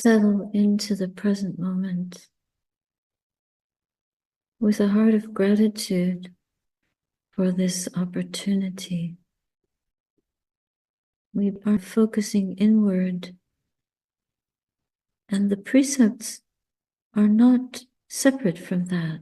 settle into the present moment with a heart of gratitude for this opportunity. We are focusing inward, and the precepts are not separate from that.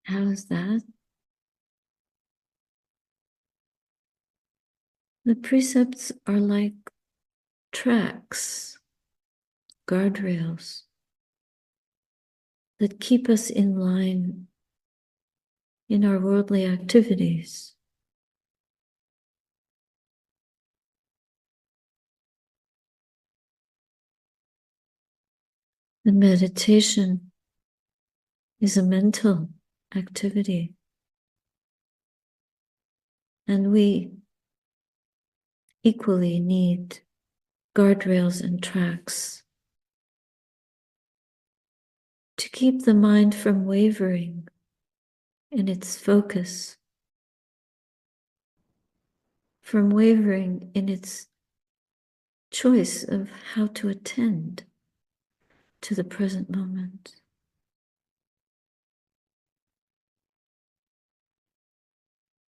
How is that? The precepts are like tracks, guardrails that keep us in line in our worldly activities. The meditation is a mental activity, and we equally need guardrails and tracks to keep the mind from wavering in its focus, from wavering in its choice of how to attend to the present moment.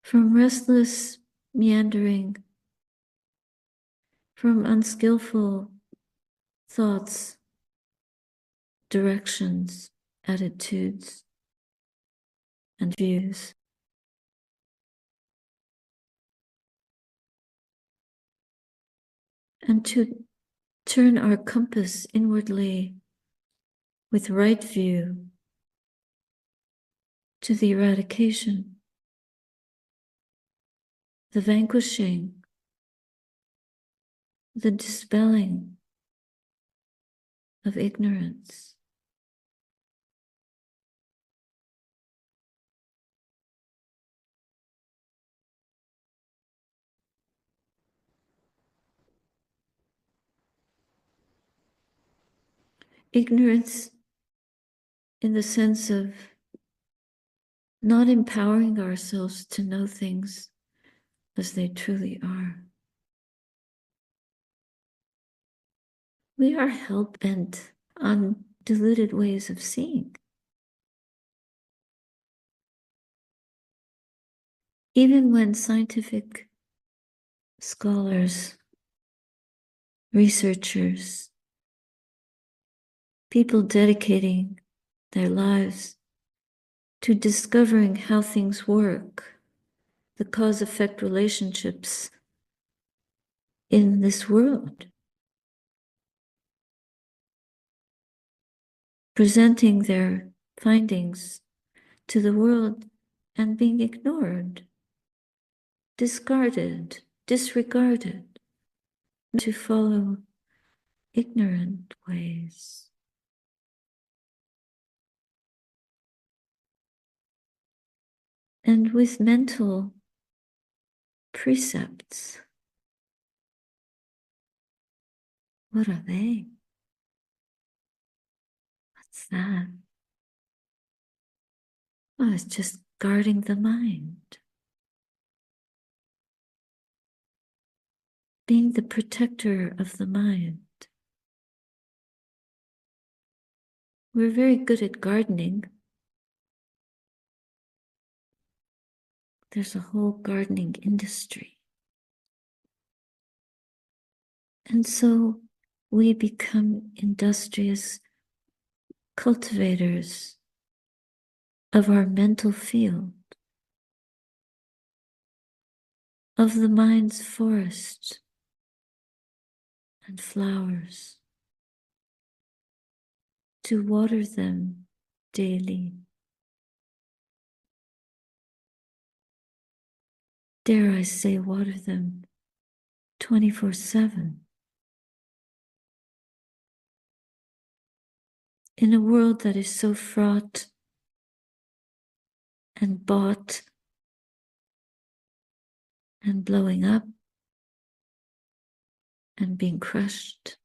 From restless meandering, from unskillful thoughts, directions, attitudes, and views. And to turn our compass inwardly with right view to the eradication, the vanquishing, the dispelling of ignorance. Ignorance in the sense of not empowering ourselves to know things as they truly are. We are hell-bent on diluted ways of seeing. Even when scientific scholars, researchers, people dedicating their lives to discovering how things work, the cause-effect relationships in this world, presenting their findings to the world and being ignored, discarded, disregarded, to follow ignorant ways. And with mental precepts, what are they? What's that? Oh, it's just guarding the mind. Being the protector of the mind. We're very good at gardening. There's a whole gardening industry. And so we become industrious cultivators of our mental field, of the mind's forest and flowers, to water them daily. Dare I say, water them 24/7. In a world that is so fraught and bought and blowing up and being crushed,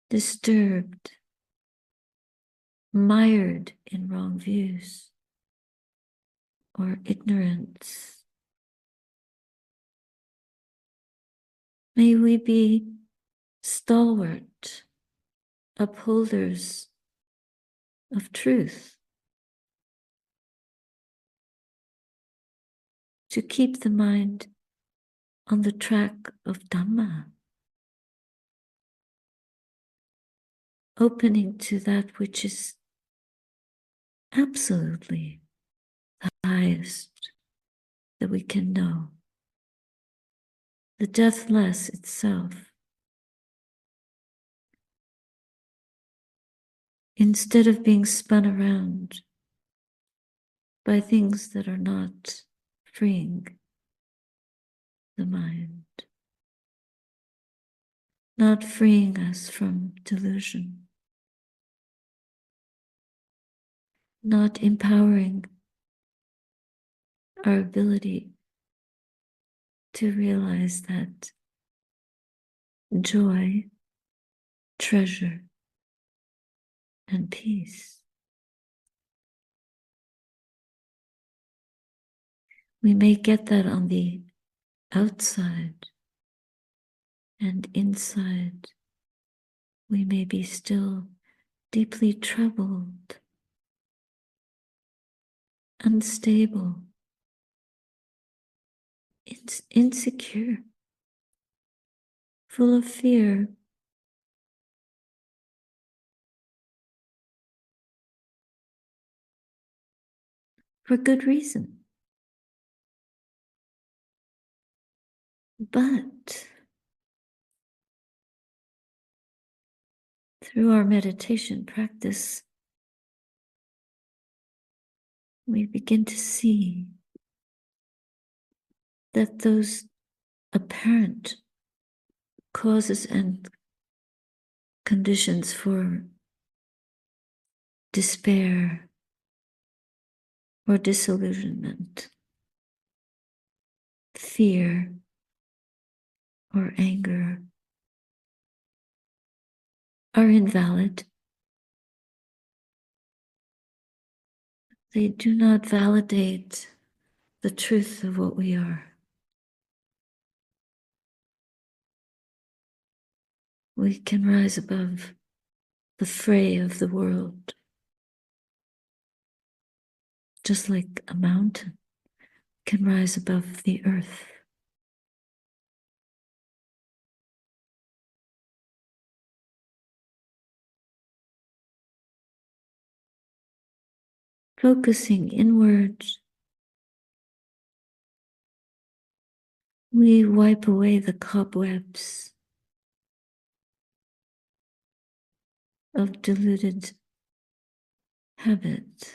disturbed, mired in wrong views. or ignorance. May we be stalwart upholders of truth, to keep the mind on the track of Dhamma, opening to that which is absolutely the highest that we can know, the deathless itself. Instead of being spun around by things that are not freeing the mind, not freeing us from delusion, not empowering our ability to realize that joy, treasure, and peace. We may get that on the outside, and inside we may be still deeply troubled, unstable, insecure, full of fear, for good reason. But through our meditation practice, we begin to see that those apparent causes and conditions for despair or disillusionment, fear or anger, are invalid. They do not validate the truth of what we are. We can rise above the fray of the world, just like a mountain can rise above the earth. Focusing inwards, we wipe away the cobwebs of deluded habit,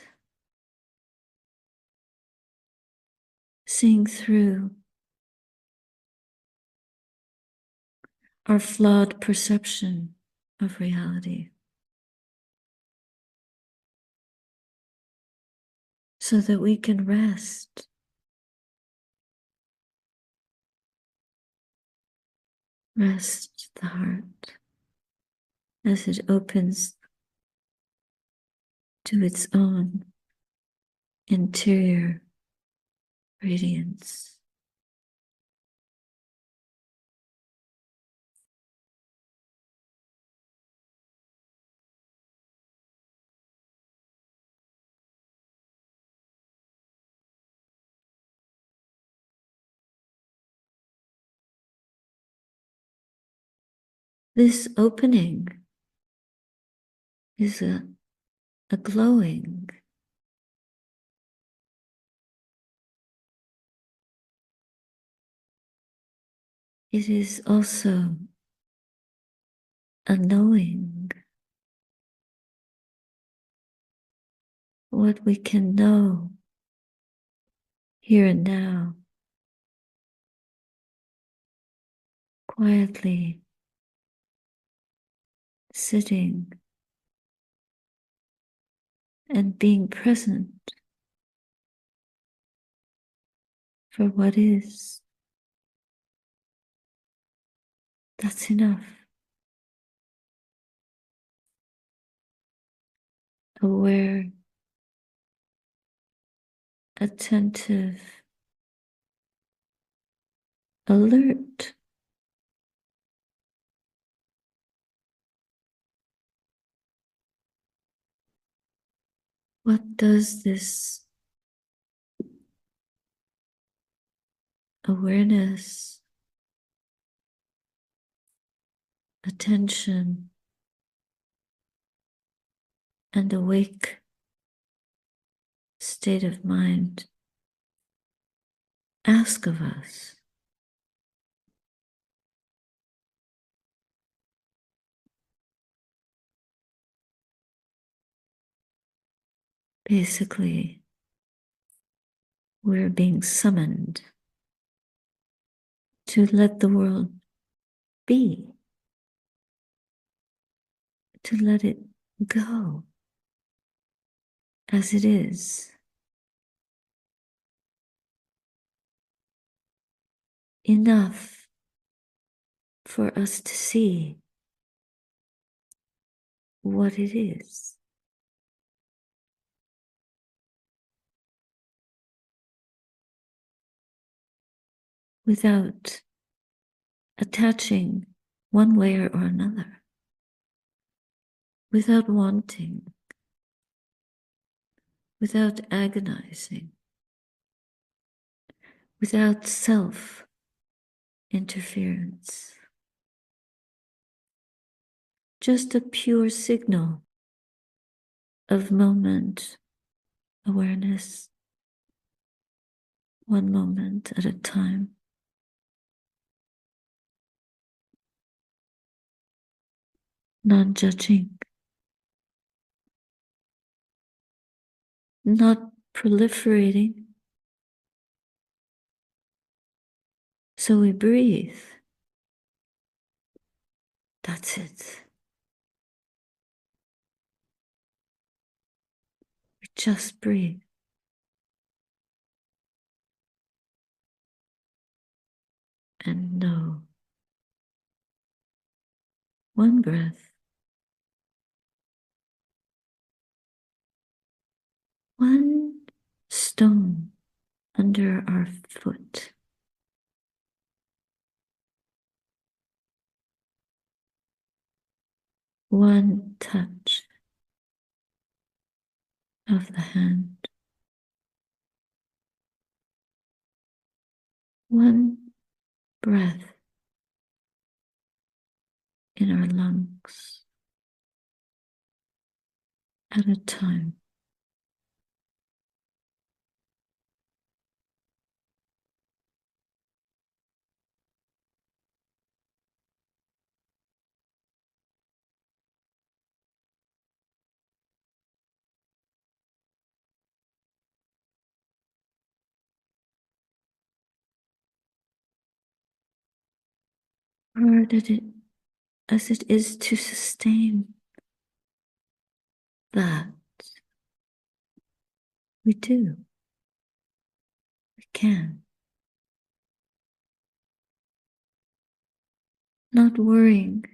seeing through our flawed perception of reality, so that we can rest the heart as it opens to its own interior radiance. This opening is a glowing, it is also a knowing. What we can know here and now, quietly sitting and being present for what is. That's enough. Aware attentive, alert. What does this awareness, attention, and awake state of mind ask of us? Basically, we're being summoned to let the world be, to let it go as it is. Enough for us to see what it is. Without attaching one way or another, without wanting, without agonizing, without self-interference. Just a pure signal of moment awareness, one moment at a time. Non-judging, not proliferating. So we breathe. That's it. We just breathe. And know. One breath. One stone under our foot. One touch of the hand. One breath in our lungs at a time. Hard as it is to sustain that, we do. We can. Not worrying.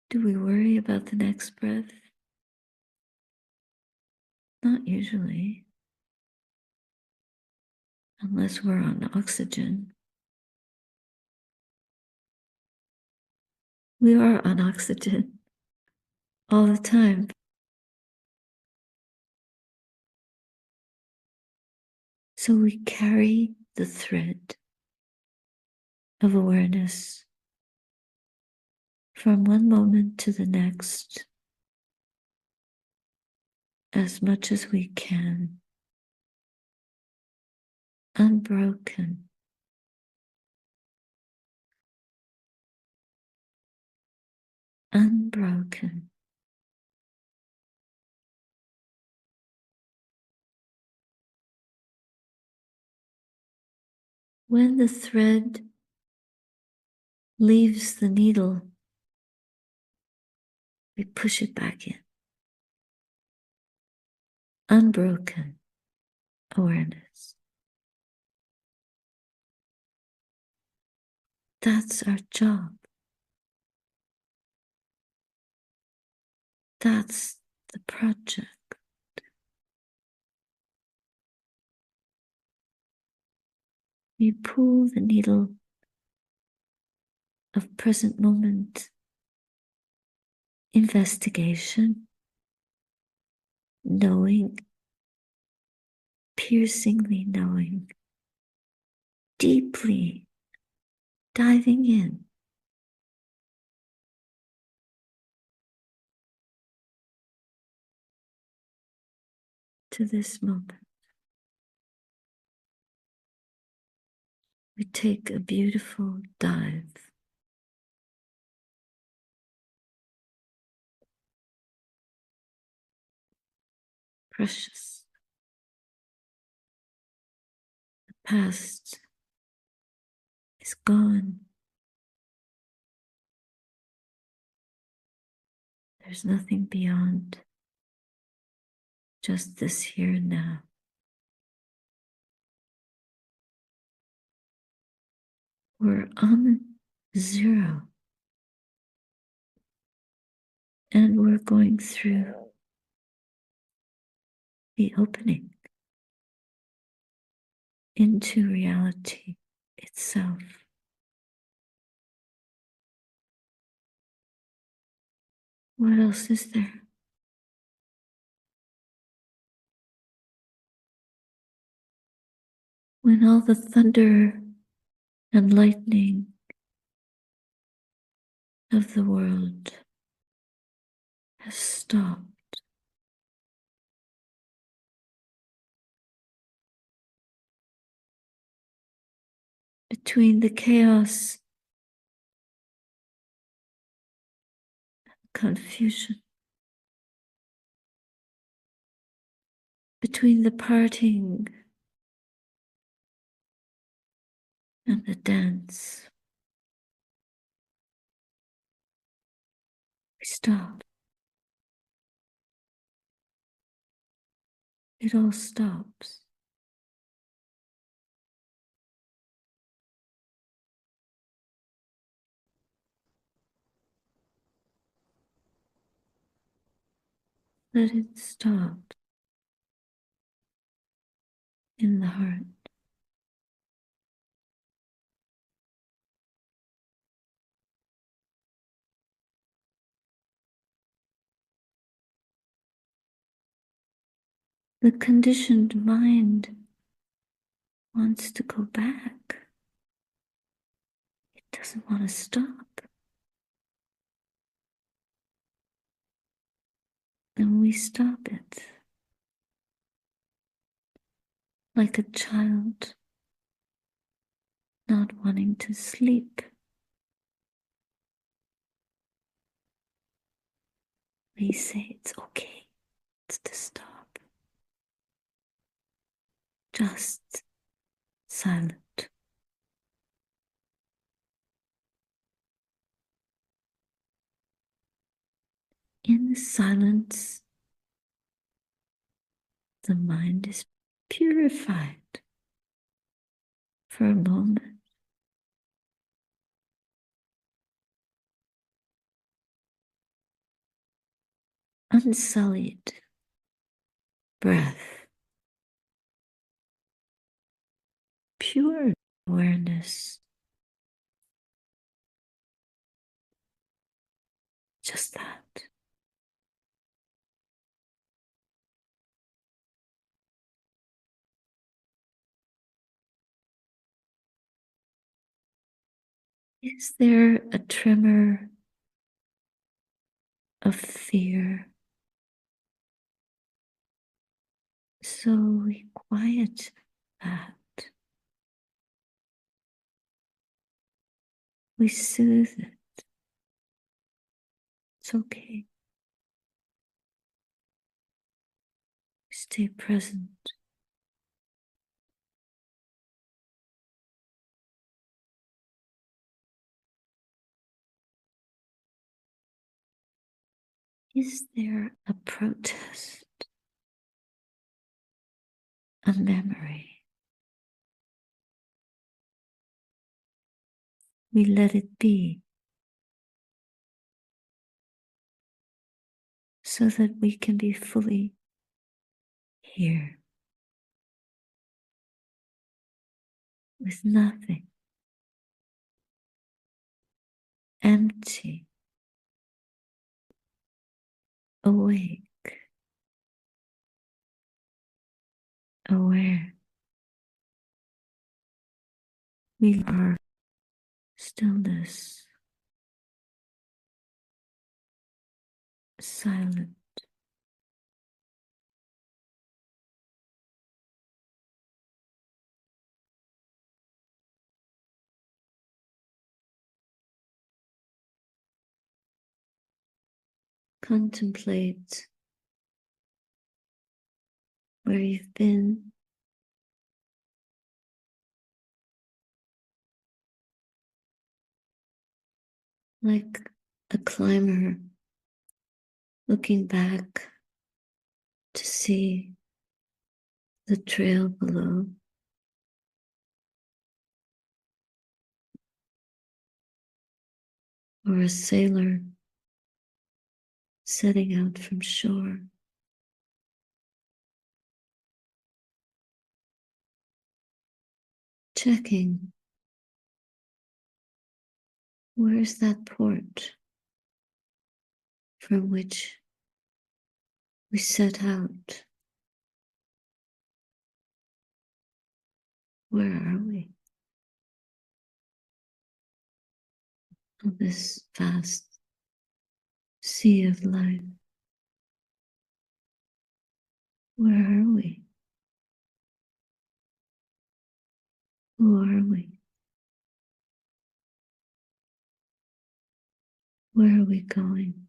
Do we worry about the next breath? Not usually, unless we're on oxygen. We are on oxygen all the time. So we carry the thread of awareness from one moment to the next as much as we can, unbroken. Unbroken. When the thread leaves the needle, we push it back in. Unbroken awareness. That's our job. That's the project. We pull the needle of present moment investigation, knowing, piercingly knowing, deeply diving in to this moment. We take a beautiful dive. Precious. The past is gone. There's nothing beyond, just this here and now. We're on zero, and we're going through the opening into reality itself. What else is there? When all the thunder and lightning of the world has stopped, between the chaos, confusion, between the parting and the dance, we stop. It all stops. Let it stop in the heart. The conditioned mind wants to go back. It doesn't want to stop. And we stop it. Like a child not wanting to sleep. We say it's okay. It's to stop. Just silent. In the silence, the mind is purified for a moment. Unsullied breath, pure awareness. Just that. Is there a tremor of fear? So we quiet that. We soothe it. It's okay. Stay present. Is there a protest, a memory? We let it be so that we can be fully here. with nothing, empty, awake, aware. We are stillness, silent, contemplate where you've been, like a climber looking back to see the trail below, or a sailor setting out from shore, checking where's that port from which we set out. Where are we on this vast sea of life? Where are we? Who are we? Where are we going?